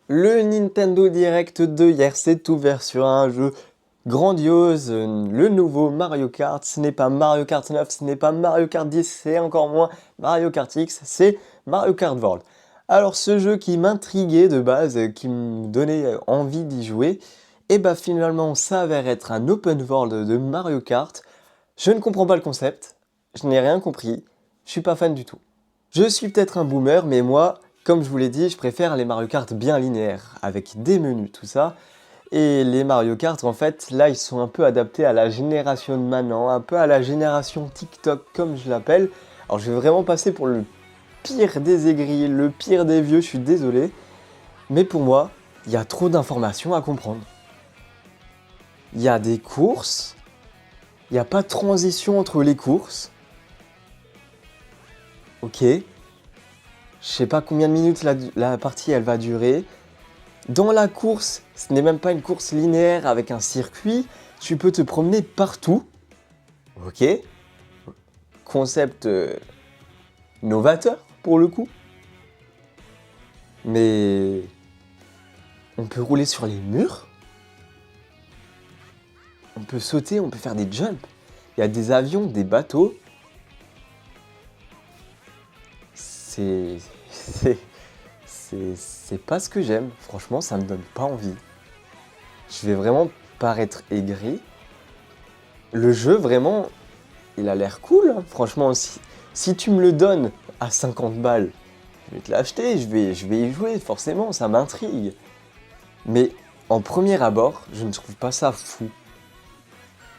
Le Nintendo Direct de hier s'est ouvert sur un jeu grandiose, le nouveau Mario Kart. Ce n'est pas Mario Kart 9, ce n'est pas Mario Kart 10, c'est encore moins Mario Kart X, c'est Mario Kart World. Alors ce jeu qui m'intriguait de base, qui me donnait envie d'y jouer, et bah finalement s'avère être un open world de Mario Kart. Je ne comprends pas le concept, je n'ai rien compris, je suis pas fan du tout. Je suis peut-être un boomer, mais moi, comme je vous l'ai dit, je préfère les Mario Kart bien linéaires, avec des menus, tout ça. Et les Mario Kart, en fait, là, ils sont un peu adaptés à la génération de maintenant, un peu à la génération TikTok, comme je l'appelle. Alors, je vais vraiment passer pour le pire des aigris, le pire des vieux, je suis désolé. Mais pour moi, il y a trop d'informations à comprendre. Il y a des courses, il n'y a pas de transition entre les courses. Ok, je sais pas combien de minutes la partie elle va durer. Dans la course, ce n'est même pas une course linéaire avec un circuit, tu peux te promener partout. Ok, concept novateur pour le coup. Mais on peut rouler sur les murs, on peut sauter, on peut faire des jumps. Il y a des avions, des bateaux. C'est... C'est... C'est pas ce que j'aime. Franchement, ça me donne pas envie. Je vais vraiment paraître aigri. Le jeu, vraiment, il a l'air cool. Hein. Franchement, si tu me le donnes à 50 balles, je vais te l'acheter, je vais y jouer, forcément, ça m'intrigue. Mais en premier abord, je ne trouve pas ça fou.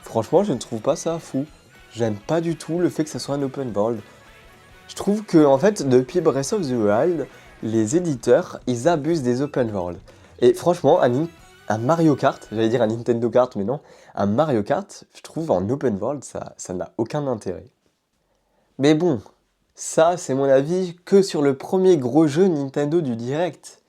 Franchement, je ne trouve pas ça fou. J'aime pas du tout le fait que ça soit un open world. Je trouve que, en fait, depuis Breath of the Wild, les éditeurs, ils abusent des open world. Et franchement, un Mario Kart, j'allais dire un Nintendo Kart, mais non, un Mario Kart, je trouve en open world, ça n'a aucun intérêt. Mais bon, ça, c'est mon avis que sur le premier gros jeu Nintendo du Direct.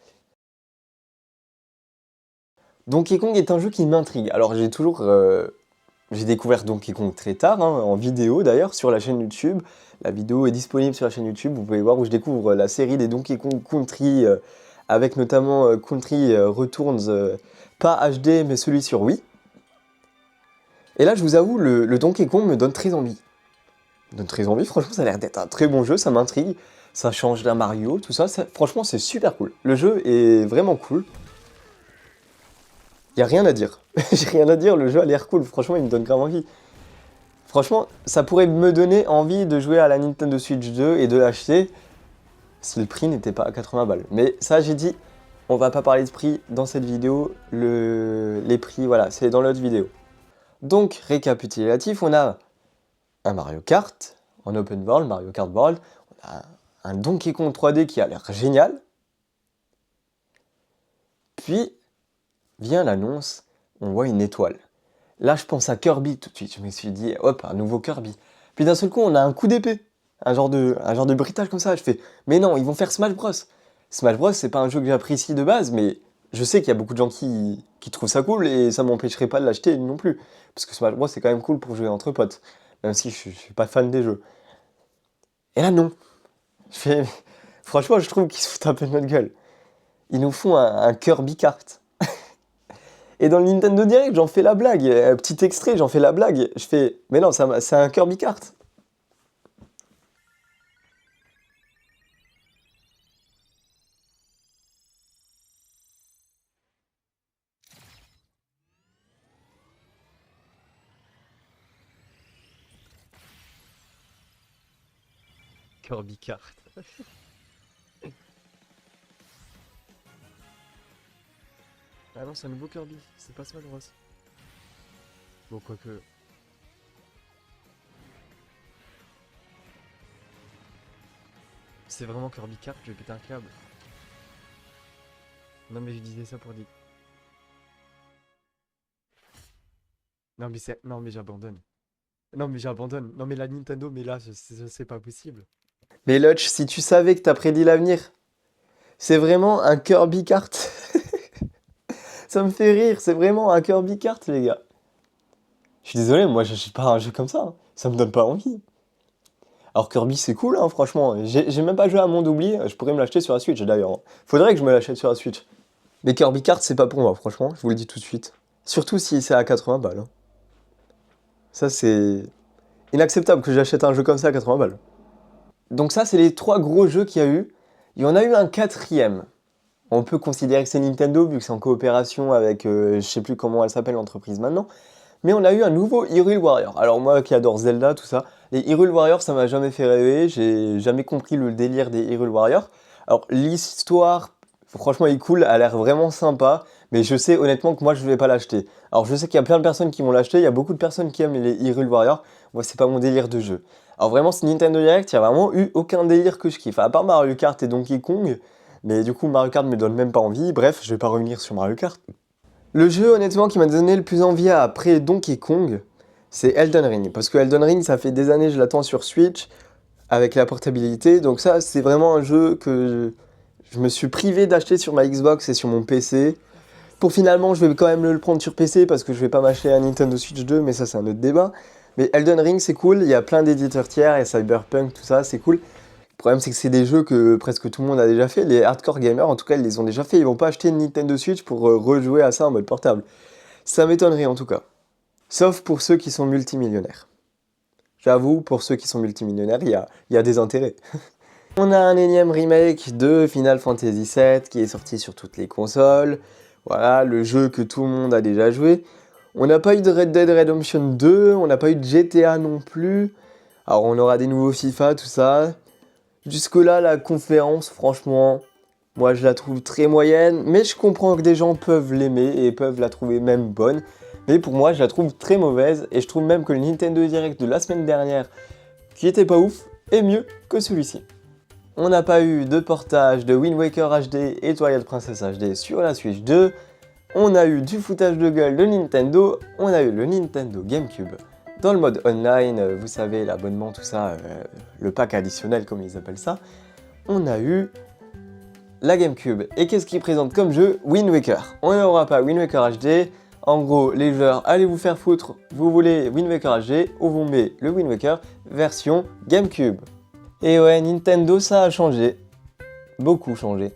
Donkey Kong est un jeu qui m'intrigue. Alors j'ai découvert Donkey Kong très tard, hein, en vidéo d'ailleurs, sur la chaîne YouTube. La vidéo est disponible sur la chaîne YouTube, vous pouvez voir où je découvre la série des Donkey Kong Country, avec notamment Country Returns, pas HD, mais celui sur Wii. Et là, je vous avoue, le Donkey Kong me donne très envie. Me donne très envie, franchement, ça a l'air d'être un très bon jeu, ça m'intrigue. Ça change d'un Mario, tout ça, franchement, c'est super cool. Le jeu est vraiment cool. Y a rien à dire. J'ai rien à dire, le jeu a l'air cool, franchement, il me donne grave envie. Franchement, ça pourrait me donner envie de jouer à la Nintendo Switch 2 et de l'acheter si le prix n'était pas à 80 balles. Mais ça, j'ai dit, on va pas parler de prix dans cette vidéo. Les prix, voilà, c'est dans l'autre vidéo. Donc, récapitulatif, on a un Mario Kart en open world, Mario Kart World. On a un Donkey Kong 3D qui a l'air génial. Puis, vient l'annonce, on voit une étoile. Là, je pense à Kirby tout de suite. Je me suis dit, hop, un nouveau Kirby. Puis d'un seul coup, on a un coup d'épée. Un genre de britage comme ça. Je fais, mais non, ils vont faire Smash Bros. Smash Bros, c'est pas un jeu que j'apprécie de base, mais je sais qu'il y a beaucoup de gens qui trouvent ça cool et ça m'empêcherait pas de l'acheter non plus. Parce que Smash Bros, c'est quand même cool pour jouer entre potes. Même si je suis pas fan des jeux. Et là, non. Je fais, franchement, je trouve qu'ils se foutent un peu de notre gueule. Ils nous font un Kirby Kart. Et dans le Nintendo Direct, j'en fais la blague. Un petit extrait, j'en fais la blague. Je fais, mais non, c'est un Kirby Kart. Kirby Kart. Ah non, c'est un nouveau Kirby, c'est pas Smash Bros. Bon, quoique. C'est vraiment Kirby Kart, je vais péter un câble. Non, mais je disais ça pour dire. Non, mais c'est. Non, mais j'abandonne. Non, mais j'abandonne. Non, mais la Nintendo, mais là, c'est pas possible. Mais Lutch, si tu savais que t'as prédit l'avenir, c'est vraiment un Kirby Kart. Ça me fait rire, c'est vraiment un Kirby Kart, les gars. Je suis désolé, moi, j'achète pas un jeu comme ça. Hein. Ça me donne pas envie. Alors Kirby, c'est cool, hein, franchement. J'ai même pas joué à Monde Oublié. Je pourrais me l'acheter sur la Switch, d'ailleurs. Faudrait que je me l'achète sur la Switch. Mais Kirby Kart, c'est pas pour moi, franchement, je vous le dis tout de suite. Surtout si c'est à 80 balles, hein. Ça, c'est inacceptable que j'achète un jeu comme ça à 80 balles. Donc ça, c'est les 3 gros jeux qu'il y a eu. Il y en a eu un 4e. On peut considérer que c'est Nintendo, vu que c'est en coopération avec, je sais plus comment elle s'appelle l'entreprise maintenant. Mais on a eu un nouveau Hyrule Warrior. Alors moi qui adore Zelda, tout ça, les Hyrule Warrior, ça m'a jamais fait rêver. J'ai jamais compris le délire des Hyrule Warrior. Alors l'histoire, franchement, est cool, elle a l'air vraiment sympa. Mais je sais honnêtement que moi, je vais pas l'acheter. Alors je sais qu'il y a plein de personnes qui vont l'acheter. Il y a beaucoup de personnes qui aiment les Hyrule Warrior. Moi, c'est pas mon délire de jeu. Alors vraiment, ce Nintendo Direct, il y a vraiment eu aucun délire que je kiffe. À part Mario Kart et Donkey Kong. Mais du coup, Mario Kart me donne même pas envie. Bref, je vais pas revenir sur Mario Kart. Le jeu, honnêtement, qui m'a donné le plus envie après Donkey Kong, c'est Elden Ring. Parce que Elden Ring, ça fait des années que je l'attends sur Switch, avec la portabilité. Donc ça, c'est vraiment un jeu que je me suis privé d'acheter sur ma Xbox et sur mon PC. Pour finalement, je vais quand même le prendre sur PC, parce que je vais pas m'acheter un Nintendo Switch 2, mais ça, c'est un autre débat. Mais Elden Ring, c'est cool, il y a plein d'éditeurs tiers, et Cyberpunk, tout ça, c'est cool. Le problème, c'est que c'est des jeux que presque tout le monde a déjà fait. Les hardcore gamers, en tout cas, ils les ont déjà fait. Ils vont pas acheter une Nintendo Switch pour rejouer à ça en mode portable. Ça m'étonnerait en tout cas. Sauf pour ceux qui sont multimillionnaires. J'avoue, pour ceux qui sont multimillionnaires, il y a des intérêts. On a un énième remake de Final Fantasy VII qui est sorti sur toutes les consoles. Voilà, le jeu que tout le monde a déjà joué. On n'a pas eu de Red Dead Redemption 2, on n'a pas eu de GTA non plus. Alors on aura des nouveaux FIFA, tout ça. Jusque-là, la conférence, franchement, moi je la trouve très moyenne, mais je comprends que des gens peuvent l'aimer et peuvent la trouver même bonne. Mais pour moi, je la trouve très mauvaise et je trouve même que le Nintendo Direct de la semaine dernière, qui était pas ouf, est mieux que celui-ci. On n'a pas eu de portage de Wind Waker HD et Twilight Princess HD sur la Switch 2. On a eu du foutage de gueule de Nintendo. On a eu le Nintendo GameCube. Dans le mode online, vous savez, l'abonnement, tout ça, le pack additionnel comme ils appellent ça, on a eu la GameCube. Et qu'est-ce qu'ils présentent comme jeu? Wind Waker. On n'aura pas Wind Waker HD. En gros, les joueurs, allez vous faire foutre, vous voulez Wind Waker HD, ou vous met le Wind Waker version GameCube. Et ouais, Nintendo, ça a changé. Beaucoup changé.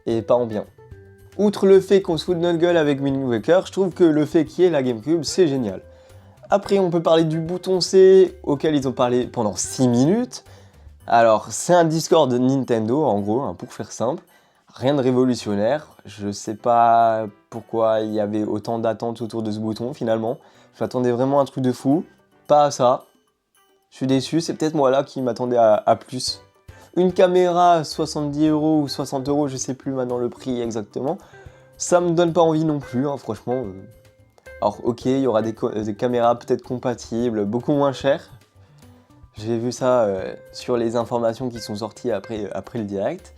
Et pas en bien. Outre le fait qu'on se fout de notre gueule avec Wind Waker, je trouve que le fait qu'il y ait la GameCube, c'est génial. Après, on peut parler du bouton C, auquel ils ont parlé pendant 6 minutes. Alors, c'est un Discord de Nintendo, en gros, hein, pour faire simple. Rien de révolutionnaire. Je sais pas pourquoi il y avait autant d'attentes autour de ce bouton, finalement. Je m'attendais vraiment à un truc de fou. Pas à ça. Je suis déçu, c'est peut-être moi là qui m'attendais à plus. Une caméra 70 € ou 60 €, je sais plus maintenant le prix exactement. Ça me donne pas envie non plus, hein, franchement. Alors ok, il y aura des caméras peut-être compatibles, beaucoup moins chères. J'ai vu ça sur les informations qui sont sorties après le direct.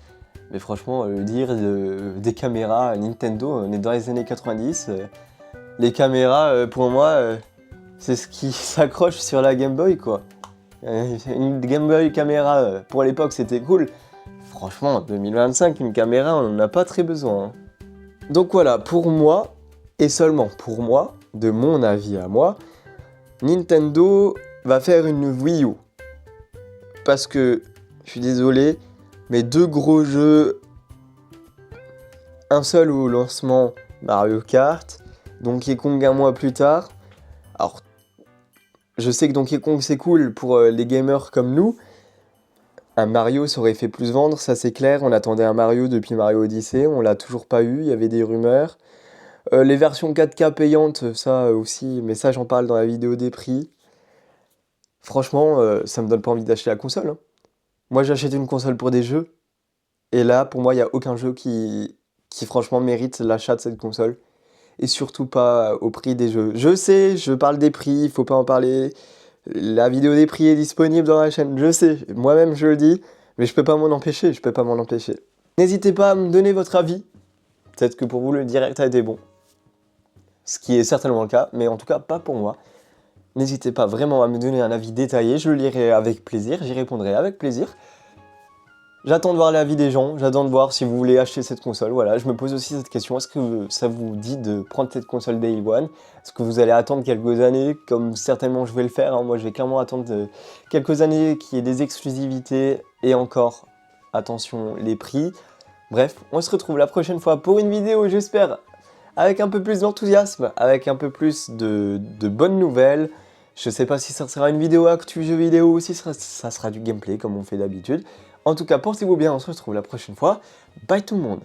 Mais franchement, dire des caméras Nintendo, on est dans les années 90. Les caméras, pour moi, c'est ce qui s'accroche sur la Game Boy, quoi. Une Game Boy caméra, pour l'époque, c'était cool. Franchement, en 2025, une caméra, on n'en a pas très besoin, hein. Donc voilà, pour moi, et seulement pour moi, de mon avis à moi, Nintendo va faire une Wii U. Parce que, je suis désolé, mais 2 gros jeux, un seul au lancement, Mario Kart, Donkey Kong un mois plus tard. Alors, je sais que Donkey Kong c'est cool pour les gamers comme nous. Un Mario ça aurait fait plus vendre, ça c'est clair. On attendait un Mario depuis Mario Odyssey, on l'a toujours pas eu, il y avait des rumeurs. Les versions 4K payantes, ça aussi, mais ça j'en parle dans la vidéo des prix. Franchement, ça me donne pas envie d'acheter la console, hein. Moi j'achète une console pour des jeux, et là pour moi il n'y a aucun jeu qui franchement mérite l'achat de cette console. Et surtout pas au prix des jeux. Je sais, je parle des prix, il faut pas en parler. La vidéo des prix est disponible dans la chaîne, je sais, moi-même je le dis, mais je peux pas m'en empêcher, je peux pas m'en empêcher. N'hésitez pas à me donner votre avis. Peut-être que pour vous le direct a été bon. Ce qui est certainement le cas, mais en tout cas pas pour moi. N'hésitez pas vraiment à me donner un avis détaillé, je le lirai avec plaisir, j'y répondrai avec plaisir. J'attends de voir l'avis des gens, j'attends de voir si vous voulez acheter cette console, voilà, je me pose aussi cette question, est-ce que ça vous dit de prendre cette console Day One? Est-ce que vous allez attendre quelques années, comme certainement je vais le faire, hein. Moi je vais clairement attendre quelques années qu'il y ait des exclusivités, et encore, attention, les prix. Bref, on se retrouve la prochaine fois pour une vidéo, j'espère, avec un peu plus d'enthousiasme, avec un peu plus de bonnes nouvelles. Je sais pas si ça sera une vidéo actu jeux vidéo ou si ça sera du gameplay comme on fait d'habitude. En tout cas, portez-vous bien, on se retrouve la prochaine fois. Bye tout le monde!